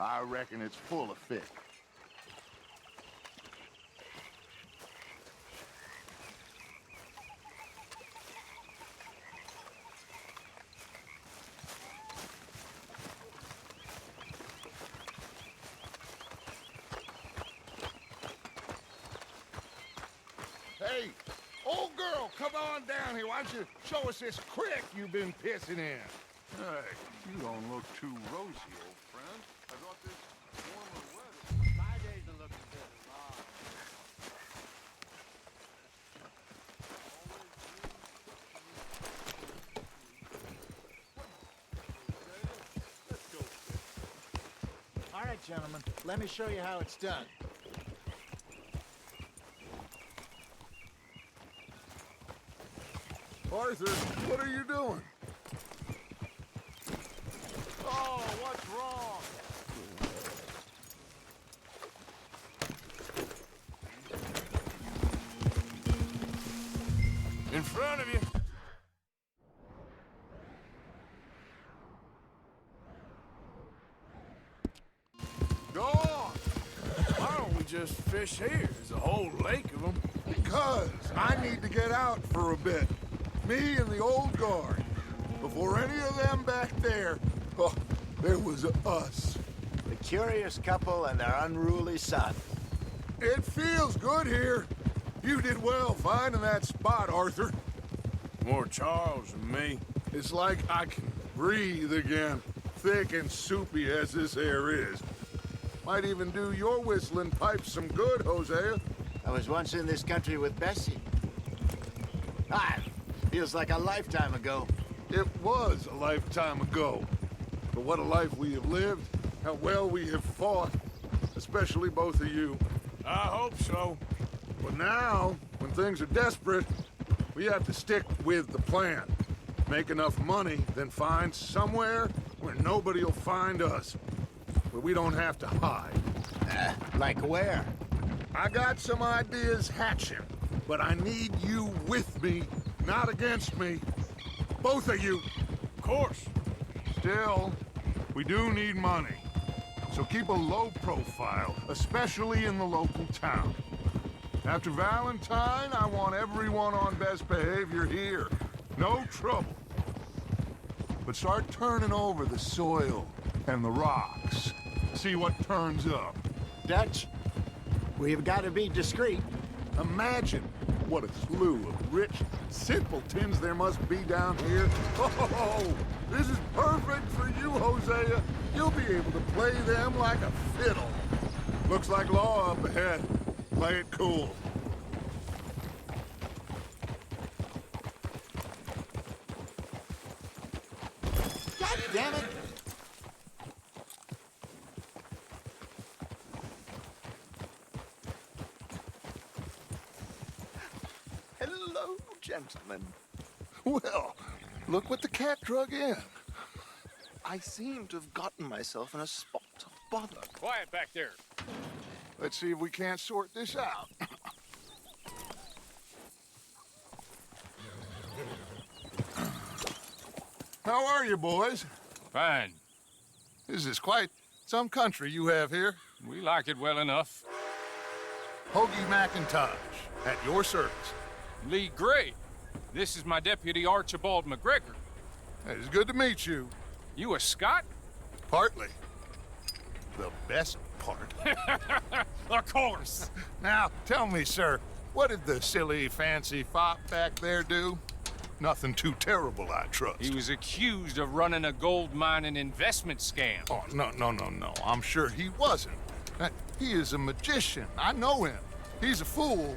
I reckon it's full of fish. Hey, old girl, come on down here. Why don't you show us this creek you've been pissing in? Hey, you don't look too rosy, old friend. I thought this warmer weather... My days are looking good. All right, gentlemen, let me show you how it's done. Arthur, what are you doing? Oh, what's wrong? In front of you. Go on. Why don't we just fish here? There's a whole lake of them. Because I need to get out for a bit. Me and the old guard. Before any of them back there, oh, there was us. The curious couple and their unruly son. It feels good here. You did well finding that spot, Arthur. More Charles than me. It's like I can breathe again, thick and soupy as this air is. Might even do your whistling pipes some good, Hosea. I was once in this country with Bessie. Feels like a lifetime ago. It was a lifetime ago. But what a life we have lived, how well we have fought, especially both of you. I hope so. But now, when things are desperate, we have to stick with the plan. Make enough money, then find somewhere where nobody will find us. Where we don't have to hide. Like where? I got some ideas hatching, but I need you with me, not against me. Both of you. Of course. Still, we do need money. So keep a low profile, especially in the local town. After Valentine, I want everyone on best behavior here. No trouble. But start turning over the soil and the rocks. See what turns up. Dutch, we've got to be discreet. Imagine what a slew of rich simpletons there must be down here. Oh, this is perfect for you, Hosea. You'll be able to play them like a fiddle. Looks like law up ahead. Play it cool. God damn it! Hello, gentlemen. Well, look what the cat drug in. I seem to have gotten myself in a spot of bother. Quiet back there. Let's see if we can't sort this out. How are you, boys? Fine. This is quite some country you have here. We like it well enough. Hoagie McIntosh, at your service. Lee Gray. This is my deputy Archibald McGregor. It's good to meet you. You a Scot? Partly. The best part. Of course. Now, tell me, sir, what did the silly, fancy fop back there do? Nothing too terrible, I trust. He was accused of running a gold mining investment scam. Oh, no. I'm sure he wasn't. He is a magician. I know him. He's a fool,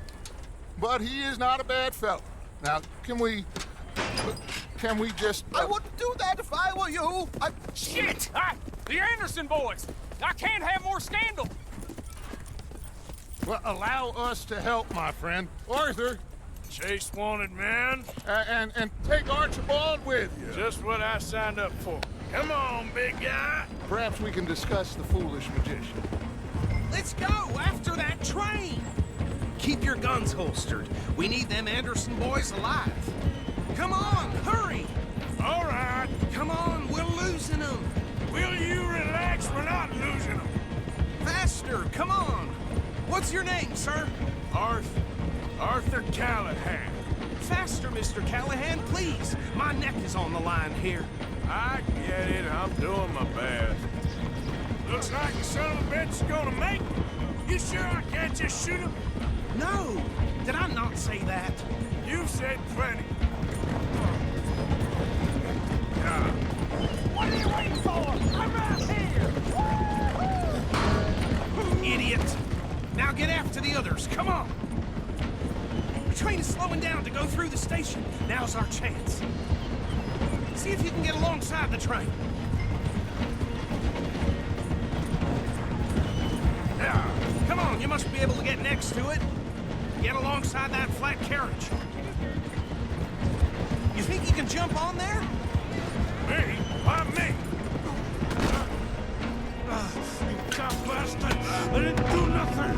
but he is not a bad fellow. Now, can we just... I wouldn't do that if I were you. Shit! The Anderson boys! I can't have more scandal! Well, allow us to help, my friend. Arthur, Chase wanted man. and take Archibald with you. Just what I signed up for. Come on, big guy. Perhaps we can discuss the foolish magician. Let's go after that train! Keep your guns holstered. We need them Anderson boys alive. Come on, hurry! All right. Come on, we're losing them. Will you relax? We're not losing them. Come on! What's your name, sir? Arthur Callahan. Faster, Mr. Callahan, please. My neck is on the line here. I get it. I'm doing my best. Looks like the son of a bitch is gonna make it. You sure I can't just shoot him? No! Did I not say that? You've said plenty. What are you waiting for? I'm right here! Idiot! Now get after the others, come on! The train is slowing down to go through the station. Now's our chance. See if you can get alongside the train. Come on, you must be able to get next to it. Get alongside that flat carriage. You think you can jump on there? Me? Why me? You dumb bastard! I didn't do nothing!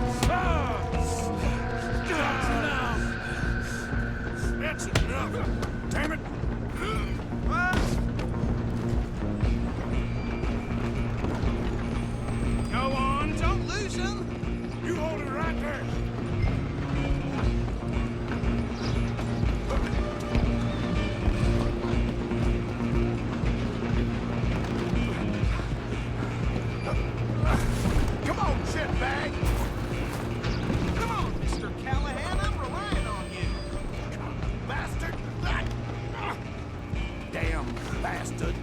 That's enough! Damn it! Go on, don't lose them. You hold it right there! Come on, shitbag! Come on, Mr. Callahan, I'm relying on you. Bastard! Damn bastard!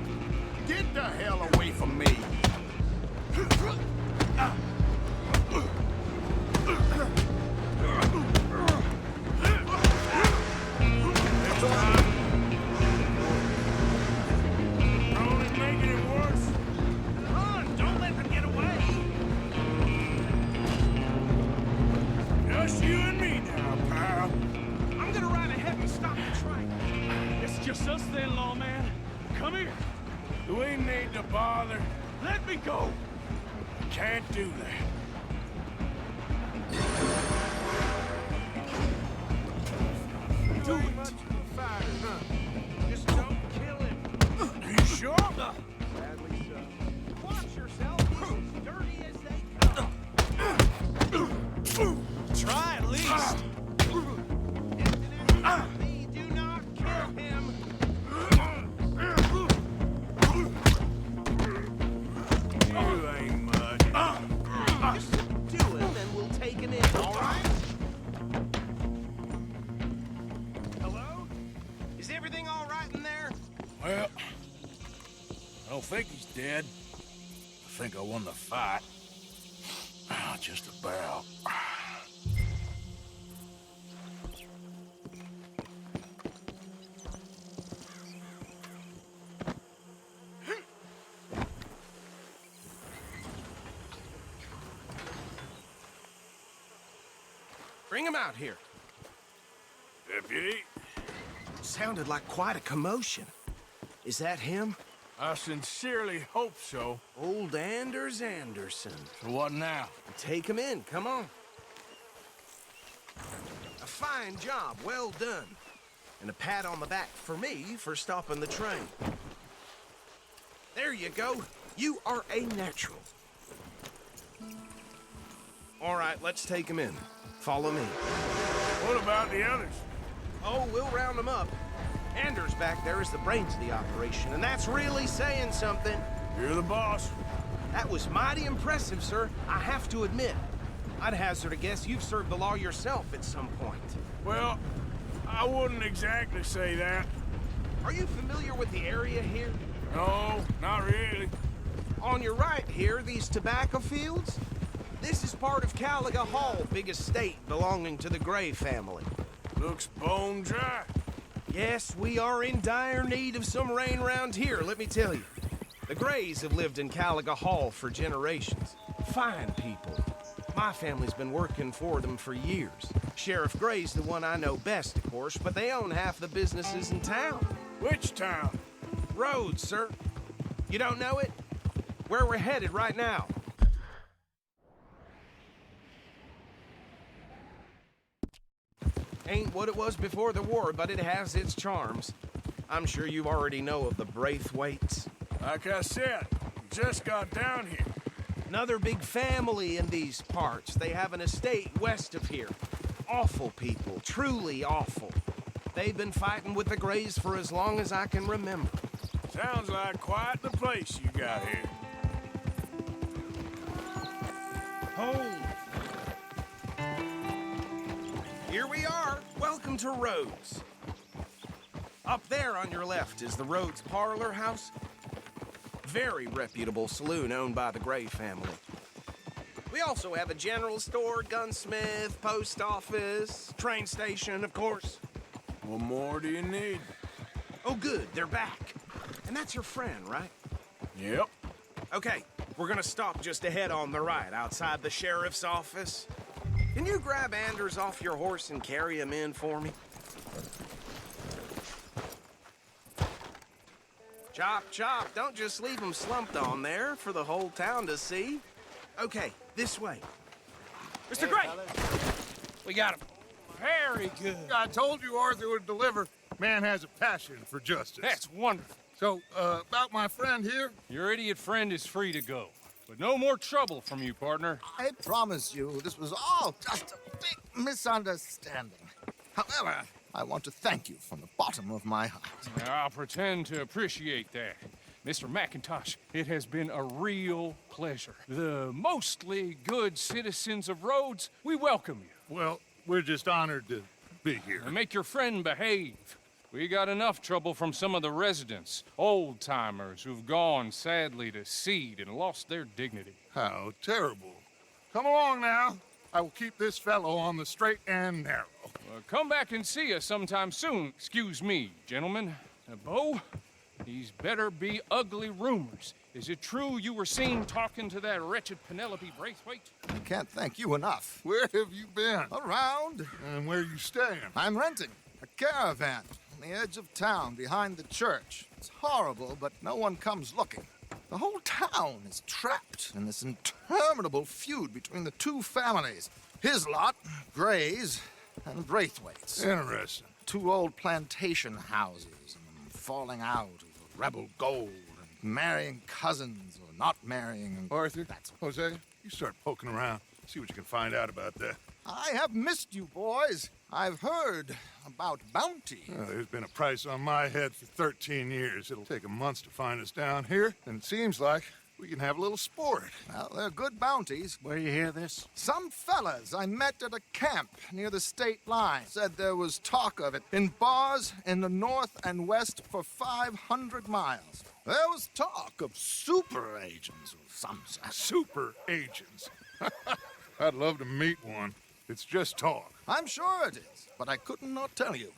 Get the hell away from me! You're only making it worse. Run, don't let them get away. Just you and me now, pal. I'm gonna ride ahead and stop the train. It's just us then, lawman. Come here. Do we need to bother? Let me go. Can't do that. Do it. Much of a fighter, huh? Just don't kill him. Are you sure? Sadly so. Watch yourself. He's as dirty as they come. Try at least. Me, do not kill him. You ain't much. Just do him and we'll take him in, all right? Hello? Is everything all right in there? Well, I don't think he's dead. I think I won the fight. Just about. Bring him out here. Deputy, Sounded like quite a commotion. Is that him? I sincerely hope so. Old Anders Anderson. So what now? Take him in, come on. A fine job, well done. And a pat on the back for me for stopping the train. There you go. You are a natural. All right, let's take him in. Follow me. What about the others? Oh, we'll round them up. Anders back there is the brains of the operation, and that's really saying something. You're the boss. That was mighty impressive, sir. I have to admit. I'd hazard a guess you've served the law yourself at some point. Well, I wouldn't exactly say that. Are you familiar with the area here? No, not really. On your right here, these tobacco fields? This is part of Caliga Hall, big estate belonging to the Gray family. Looks bone dry. Yes, we are in dire need of some rain around here, let me tell you. The Grays have lived in Caliga Hall for generations. Fine people. My family's been working for them for years. Sheriff Gray's the one I know best, of course, but they own half the businesses in town. Which town? Rhodes, sir. You don't know it? Where we're headed right now. Ain't what it was before the war, but it has its charms. I'm sure you already know of the Braithwaites. Like I said, just got down here. Another big family in these parts. They have an estate west of here. Awful people, truly awful. They've been fighting with the Greys for as long as I can remember. Sounds like quite the place you got here. Oh. Here we are. Welcome to Rhodes. Up there on your left is the Rhodes Parlor House. Very reputable saloon owned by the Gray family. We also have a general store, gunsmith, post office, train station, of course. What more do you need? Oh, good, they're back. And that's your friend, right? Yep. Okay, we're gonna stop just ahead on the right, outside the sheriff's office. Can you grab Anders off your horse and carry him in for me? Chop, chop, don't just leave him slumped on there for the whole town to see. Okay, this way. Mr. Gray! We got him. Very good. I told you Arthur would deliver. Man has a passion for justice. That's wonderful. So, about my friend here? Your idiot friend is free to go. But no more trouble from you, partner. I promise you, this was all just a big misunderstanding. However, I want to thank you from the bottom of my heart. I'll pretend to appreciate that. Mr. McIntosh, it has been a real pleasure. The mostly good citizens of Rhodes, we welcome you. Well, we're just honored to be here. And make your friend behave. We got enough trouble from some of the residents, old-timers who've gone, sadly, to seed and lost their dignity. How terrible. Come along now. I will keep this fellow on the straight and narrow. Come back and see us sometime soon. Excuse me, gentlemen. Bo, these better be ugly rumors. Is it true you were seen talking to that wretched Penelope Braithwaite? I can't thank you enough. Where have you been? Around, And where you staying? I'm renting a caravan on the edge of town behind the church. It's horrible, but no one comes looking. The whole town is trapped in this interminable feud between the two families. His lot, Gray's, and Braithwaite's. Interesting. Two old plantation houses and falling out over rebel gold and marrying cousins or not marrying. And Arthur, that's Jose, you start poking around. See what you can find out about that. I have missed you, boys. I've heard about bounty. There's been a price on my head for 13 years. It'll take 'em months to find us down here, and it seems like we can have a little sport. Well, they're good bounties. Where you hear this? Some fellas I met at a camp near the state line said there was talk of it in bars in the north and west for 500 miles. There was talk of super agents of some sort. Super agents. I'd love to meet one. It's just talk. I'm sure it is, but I couldn't not tell you.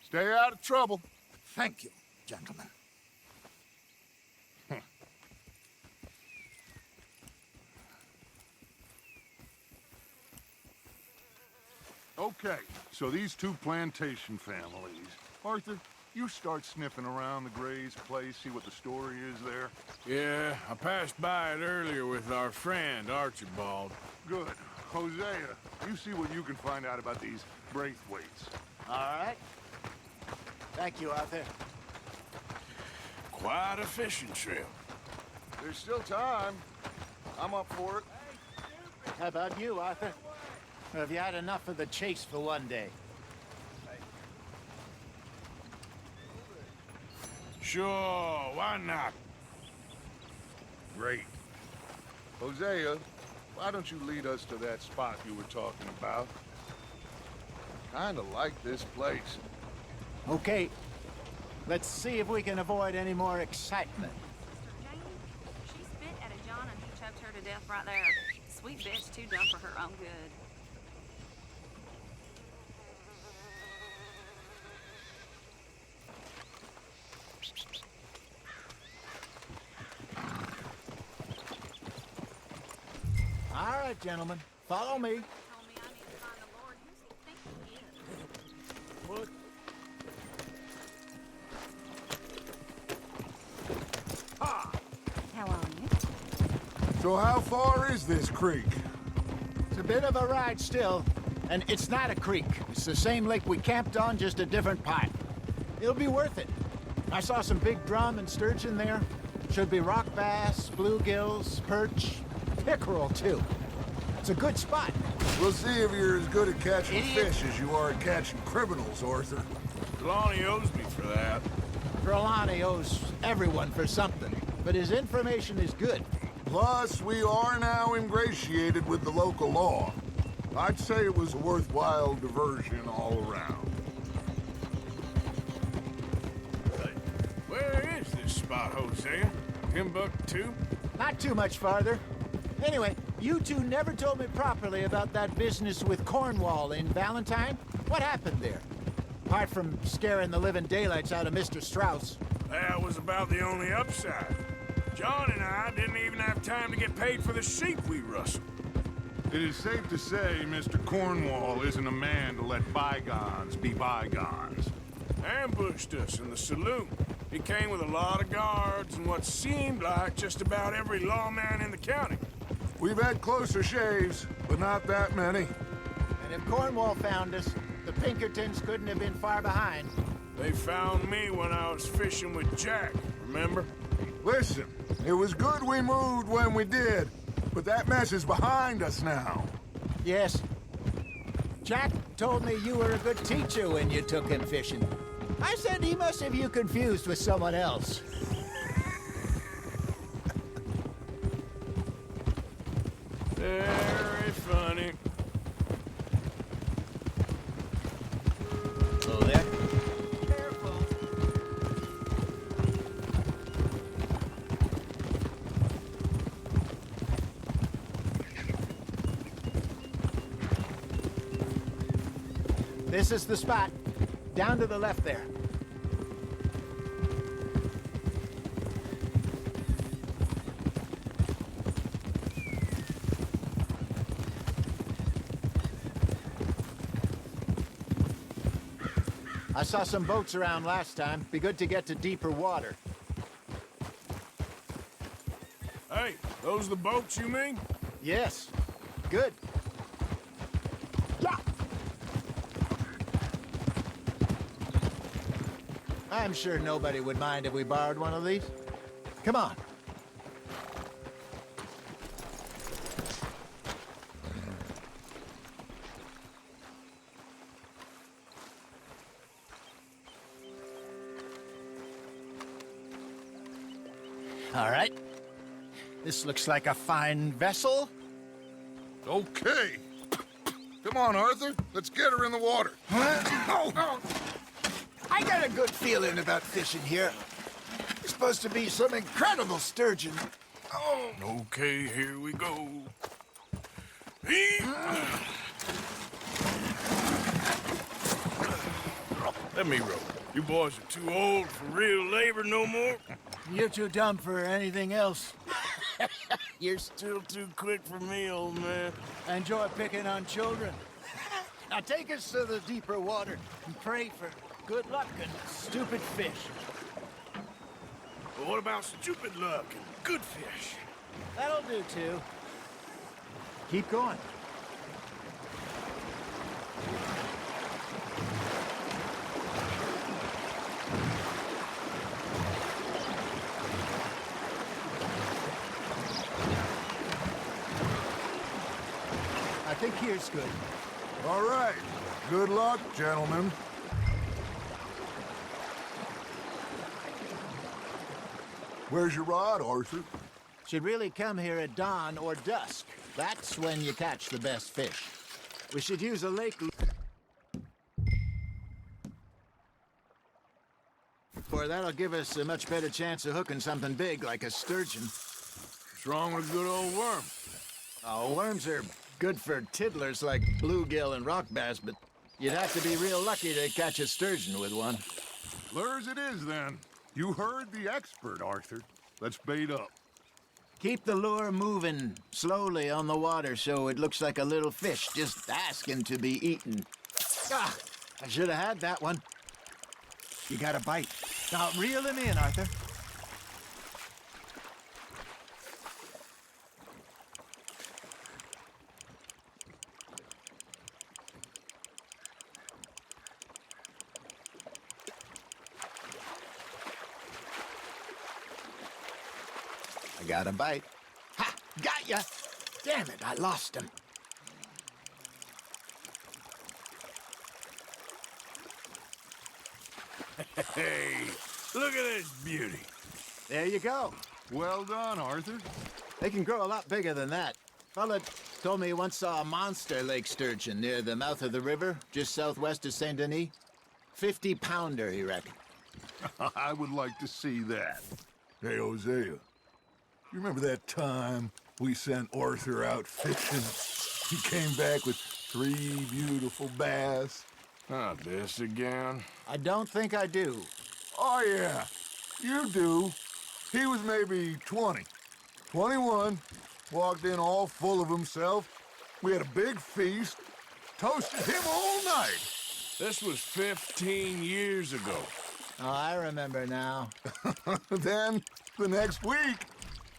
Stay out of trouble. Thank you, gentlemen. Okay, so these two plantation families. Arthur, you start sniffing around the Gray's place, see what the story is there. Yeah, I passed by it earlier with our friend, Archibald. Good. Hosea, you see what you can find out about these Braithwaites. All right. Thank you, Arthur. Quite a fishing trip. There's still time. I'm up for it. How about you, Arthur? Or have you had enough of the chase for one day? Sure, why not? Great. Hosea, why don't you lead us to that spot you were talking about? Kinda like this place. Okay. Let's see if we can avoid any more excitement. Janie, she spit at a John and he choked her to death right there. Sweet bitch, too dumb for her own good. All right, gentlemen. Follow me. Told me I need to find the Lord. Who's he think he is? What? How are you? So how far is this creek? It's a bit of a ride still, and it's not a creek. It's the same lake we camped on, just a different pipe. It'll be worth it. I saw some big drum and sturgeon there. Should be rock bass, bluegills, perch. pickerel, too. It's a good spot. We'll see if you're as good at catching Idiot. fish as you are at catching criminals, Arthur. Lonnie owes me for that. Trelawney owes everyone for something, but his information is good. Plus, we are now ingratiated with the local law. I'd say it was a worthwhile diversion all around. Where is this spot, Hosea? Timbuktu? Not too much farther. Anyway, you two never told me properly about that business with Cornwall in Valentine. What happened there? Apart from scaring the living daylights out of Mr. Strauss. That was about the only upside. John and I didn't even have time to get paid for the sheep we rustled. It is safe to say Mr. Cornwall isn't a man to let bygones be bygones. Ambushed us in the saloon. He came with a lot of guards and what seemed like just about every lawman in the county. We've had closer shaves, but not that many. And if Cornwall found us, the Pinkertons couldn't have been far behind. They found me when I was fishing with Jack, remember? Listen, it was good we moved when we did, but that mess is behind us now. Yes. Jack told me you were a good teacher when you took him fishing. I said he must have you confused with someone else. Very funny. Hello there. Careful. This is the spot. Down to the left there. I saw some boats around last time. Be good to get to deeper water. Hey, those the boats you mean? Yes. Good. Yeah. I'm sure nobody would mind if we borrowed one of these. Come on. All right. This looks like a fine vessel. Okay. Come on, Arthur. Let's get her in the water. Oh. I got a good feeling about fishing here. It's supposed to be some incredible sturgeon. Oh. Okay, here we go. Let me row. You boys are too old for real labor no more. You're too dumb for anything else. You're still too quick for me, old man. Enjoy picking on children. Now take us to the deeper water and pray for good luck and stupid fish. But what about stupid luck and good fish? That'll do, too. Keep going. I think here's good. All right. Good luck, gentlemen. Where's your rod, Arthur? Should really come here at dawn or dusk. That's when you catch the best fish. We should use a lake for that'll give us a much better chance of hooking something big like a sturgeon. What's wrong with a good old worm? Oh, worms are good for tiddlers like bluegill and rock bass, but you'd have to be real lucky to catch a sturgeon with one. Lures it is, then. You heard the expert, Arthur. Let's bait up. Keep the lure moving slowly on the water so it looks like a little fish just asking to be eaten. Ah, I should have had that one. You got a bite. Now reel him in, Arthur. I got a bite. Ha! Got ya! Damn it, I lost him. Hey, look at this beauty. There you go. Well done, Arthur. They can grow a lot bigger than that. Fella told me he once saw a monster lake sturgeon near the mouth of the river, just southwest of Saint Denis. 50-pounder, he reckoned. I would like to see that. Hey, Hosea, you remember that time we sent Arthur out fishing? He came back with 3 beautiful bass. Not this again. I don't think I do. Oh, yeah, you do. He was maybe 20, 21, walked in all full of himself. We had a big feast, toasted him all night. This was 15 years ago. Oh, I remember now. Then, the next week,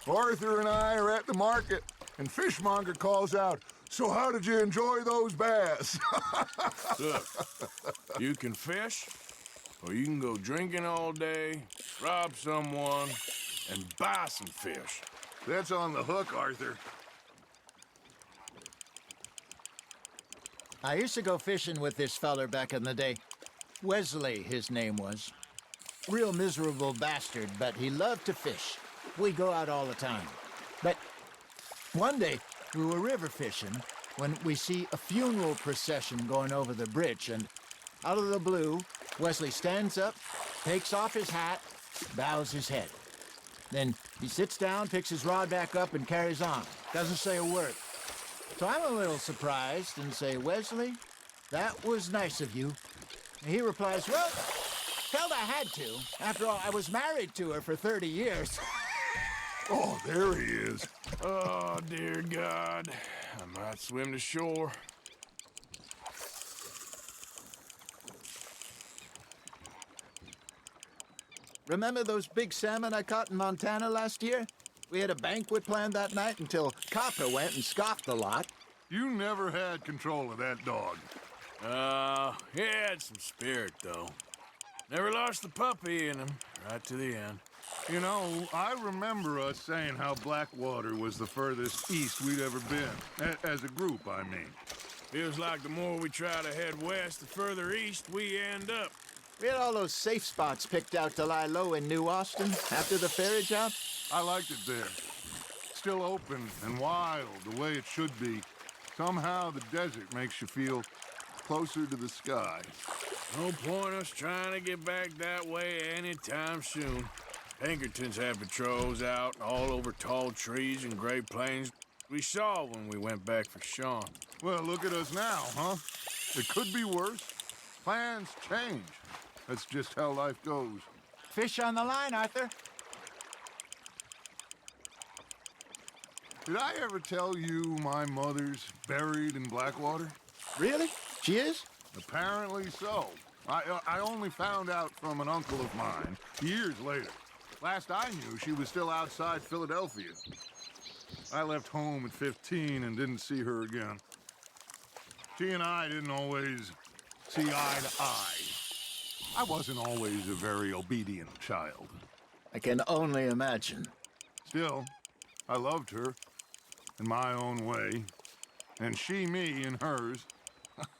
Arthur and I are at the market, and Fishmonger calls out, "So how did you enjoy those bass?" Look, you can fish, or you can go drinking all day, rob someone, and buy some fish. That's on the hook, Arthur. I used to go fishing with this feller back in the day. Wesley, his name was. Real miserable bastard, but he loved to fish. We'd go out all the time. But one day, we were river fishing when we see a funeral procession going over the bridge, and out of the blue, Wesley stands up, takes off his hat, bows his head. Then he sits down, picks his rod back up, and carries on. Doesn't say a word. So I'm a little surprised and say, "Wesley, that was nice of you." And he replies, "Well, hell, I had to. After all, I was married to her for 30 years. Oh, there he is. Oh, dear God. I might swim to shore. Remember those big salmon I caught in Montana last year? We had a banquet planned that night until Copper went and scoffed the lot. You never had control of that dog. He had some spirit, though. Never lost the puppy in him, right to the end. You know, I remember us saying how Blackwater was the furthest east we'd ever been. As a group, I mean. Feels like the more we try to head west, the further east we end up. We had all those safe spots picked out to lie low in New Austin after the ferry job. I liked it there. Still open and wild, the way it should be. Somehow the desert makes you feel closer to the sky. No point us trying to get back that way anytime soon. Pinkertons had patrols out all over tall trees and Great Plains. We saw when we went back for Sean. Well, look at us now, huh? It could be worse. Plans change. That's just how life goes. Fish on the line, Arthur. Did I ever tell you my mother's buried in Blackwater? Really? She is? Apparently so. I only found out from an uncle of mine years later. Last I knew, she was still outside Philadelphia. I left home at 15 and didn't see her again. She and I didn't always see eye to eye. I wasn't always a very obedient child. I can only imagine. Still, I loved her in my own way, and she me in hers.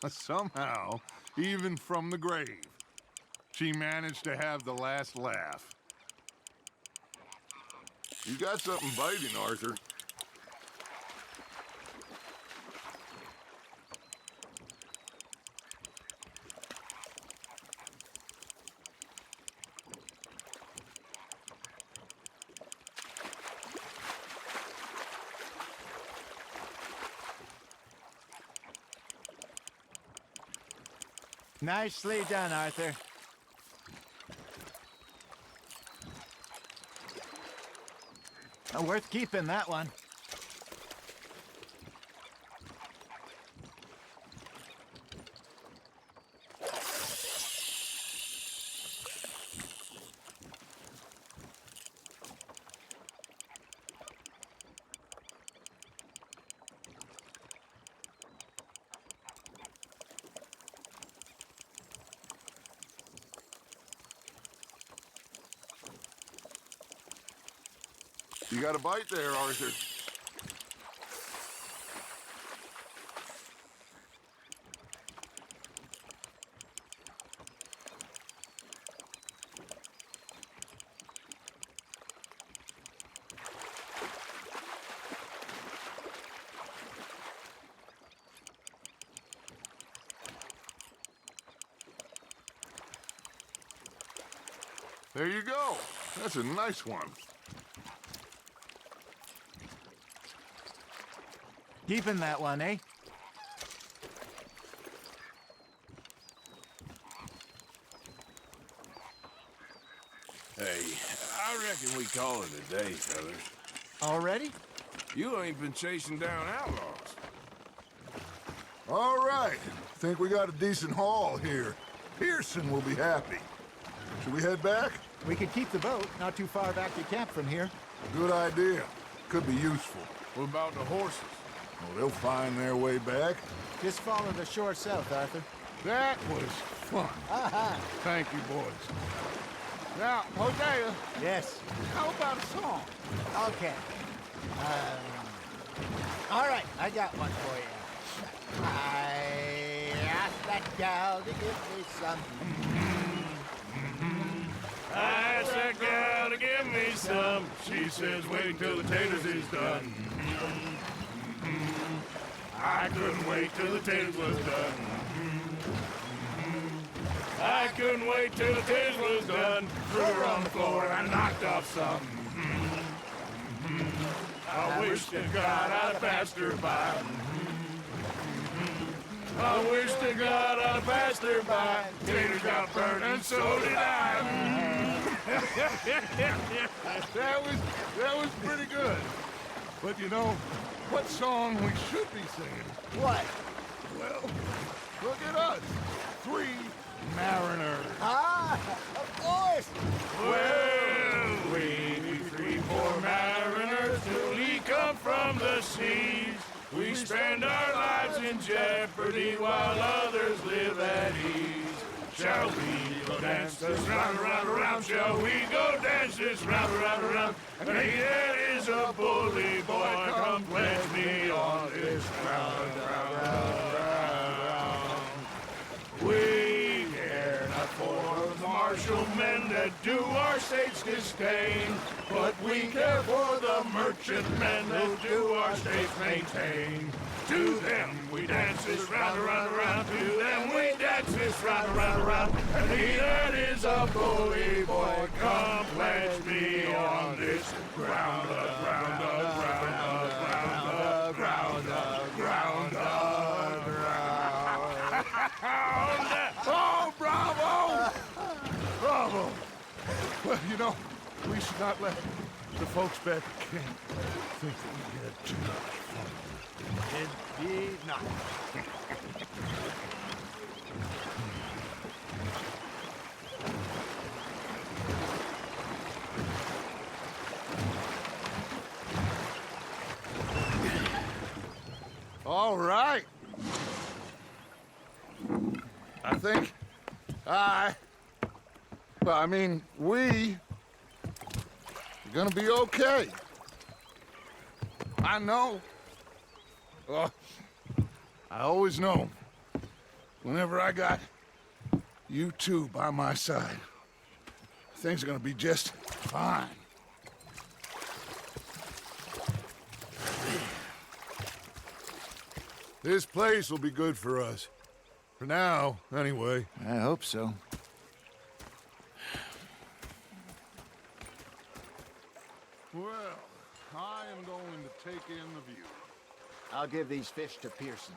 Somehow, even from the grave, she managed to have the last laugh. You got something biting, Arthur. Nicely done, Arthur. Worth keeping, that one. You got a bite there, Arthur. There you go. That's a nice one. Keeping that one, eh? Hey, I reckon we call it a day, fellas. Already? You ain't been chasing down outlaws. All right. Think we got a decent haul here. Pearson will be happy. Should we head back? We could keep the boat not too far back to camp from here. Good idea. Could be useful. What about the horses? Well, they'll find their way back. Just follow the shore south, Arthur. That was fun. Thank you, boys. Now, Hosea, Yes. how about a song? Okay. All right, I got one for you. I asked that gal to give me some. I asked that gal to give me some. She says wait till the taters is done. I couldn't wait till the taters was done. I couldn't wait till the taters was done. Threw her on the floor and I knocked off some. I wish to God I'd have passed her by. I wish to God I'd have passed her by. Taters got burned and so did I. That was pretty good. But you know, what song we should be singing? What? Well, look at us. 3 mariners. Ah, of course. Well, we 3 poor mariners newly come from the seas. We spend our lives in jeopardy while others live at ease. Shall we go dance this round, around, around? Shall we go dance this round, around, around? And he that is a bully boy, come pledge me on this round, round, round, round. We care not for the martial men that do our state's disdain, but we care for the merchant men that do our state's maintain. To them we dance this round, around, around. To them we dance this round, around, around. And he that is a bully boy, come pledge me on this ground, ground, ground, ground, ground, ground, ground. Oh, bravo! Bravo! Well, you know, we should not let the folks back at camp think that we had too much fun. Indeed not. All right. I think we are gonna be okay. I know. I always know. Whenever I got you two by my side, things are gonna be just fine. This place will be good for us. For now, anyway. I hope so. Well, I am going to take in the view. I'll give these fish to Pearson.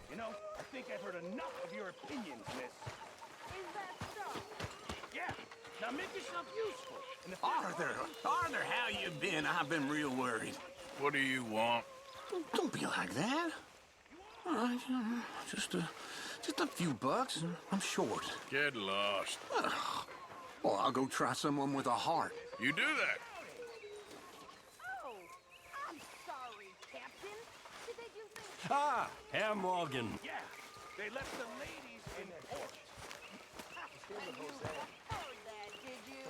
You know, I think I've heard enough of your opinions, miss. Is that so? Yeah, now make yourself useful. And if Arthur, how you been? I've been real worried. What do you want? Don't be like that. All right, just a few bucks. I'm short. Get lost. Well, I'll go try someone with a heart. You do that. Oh, I'm sorry, Captain. Did they do things? Ah, Herr Morgan. Yeah, they left the ladies in port. You heard that, did you?